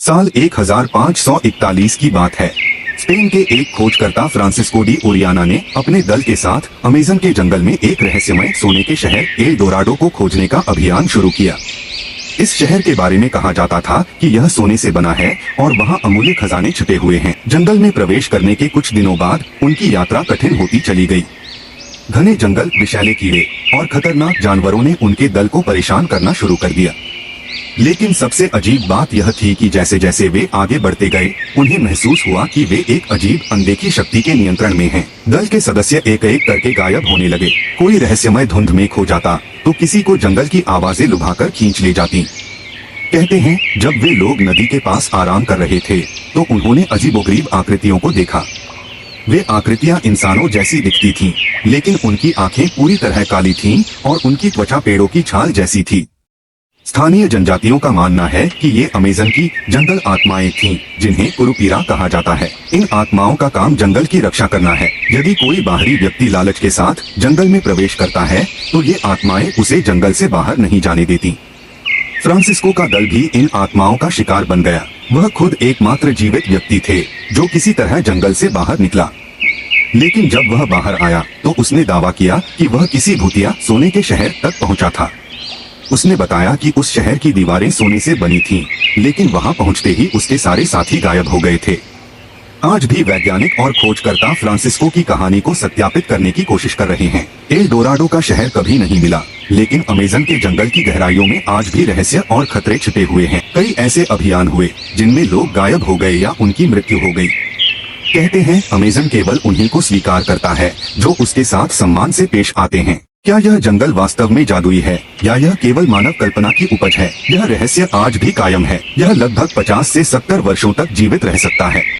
साल 1541 की बात है। स्पेन के एक खोजकर्ता फ्रांसिस्को डी ओरियाना ने अपने दल के साथ अमेज़न के जंगल में एक रहस्यमय सोने के शहर एल डोराडो को खोजने का अभियान शुरू किया। इस शहर के बारे में कहा जाता था कि यह सोने से बना है और वहाँ अमूल्य खजाने छिपे हुए हैं। जंगल में प्रवेश करने के कुछ दिनों बाद उनकी यात्रा कठिन होती चली गई। घने जंगल, विषैले कीड़े और खतरनाक जानवरों ने उनके दल को परेशान करना शुरू कर दिया। लेकिन सबसे अजीब बात यह थी कि जैसे जैसे वे आगे बढ़ते गए, उन्हें महसूस हुआ कि वे एक अजीब अनदेखी शक्ति के नियंत्रण में हैं। दल के सदस्य एक एक करके गायब होने लगे। कोई रहस्यमय धुंध में खो जाता तो किसी को जंगल की आवाजें लुभाकर खींच ले जाती। कहते हैं, जब वे लोग नदी के पास आराम कर रहे थे तो उन्होंने अजीबोगरीब आकृतियों को देखा। वे आकृतियां इंसानों जैसी दिखती थीं, लेकिन उनकी आंखें पूरी तरह काली थीं और उनकी त्वचा पेड़ों की छाल जैसी थी। स्थानीय जनजातियों का मानना है कि ये अमेज़न की जंगल आत्माएं थीं, जिन्हें कुरुपीरा कहा जाता है। इन आत्माओं का काम जंगल की रक्षा करना है। यदि कोई बाहरी व्यक्ति लालच के साथ जंगल में प्रवेश करता है तो ये आत्माएं उसे जंगल से बाहर नहीं जाने देती। फ्रांसिस्को का दल भी इन आत्माओं का शिकार बन गया। वह खुद एकमात्र जीवित व्यक्ति थे जो किसी तरह जंगल से बाहर निकला। लेकिन जब वह बाहर आया तो उसने दावा किया कि वह किसी भूतिया सोने के शहर तक पहुंचा था। उसने बताया कि उस शहर की दीवारें सोने से बनी थीं, लेकिन वहां पहुंचते ही उसके सारे साथी गायब हो गए थे। आज भी वैज्ञानिक और खोजकर्ता फ्रांसिस्को की कहानी को सत्यापित करने की कोशिश कर रहे हैं। एल डोराडो का शहर कभी नहीं मिला, लेकिन अमेज़न के जंगल की गहराइयों में आज भी रहस्य और खतरे छिपे हुए हैं। कई ऐसे अभियान हुए जिनमें लोग गायब हो गए या उनकी मृत्यु हो गई। कहते हैं, अमेज़न केवल उन्हीं को स्वीकार करता है जो उसके साथ सम्मान से पेश आते हैं। क्या यह जंगल वास्तव में जादुई है या यह केवल मानव कल्पना की उपज है? यह रहस्य आज भी कायम है। यह लगभग 50 से 70 वर्षों तक जीवित रह सकता है।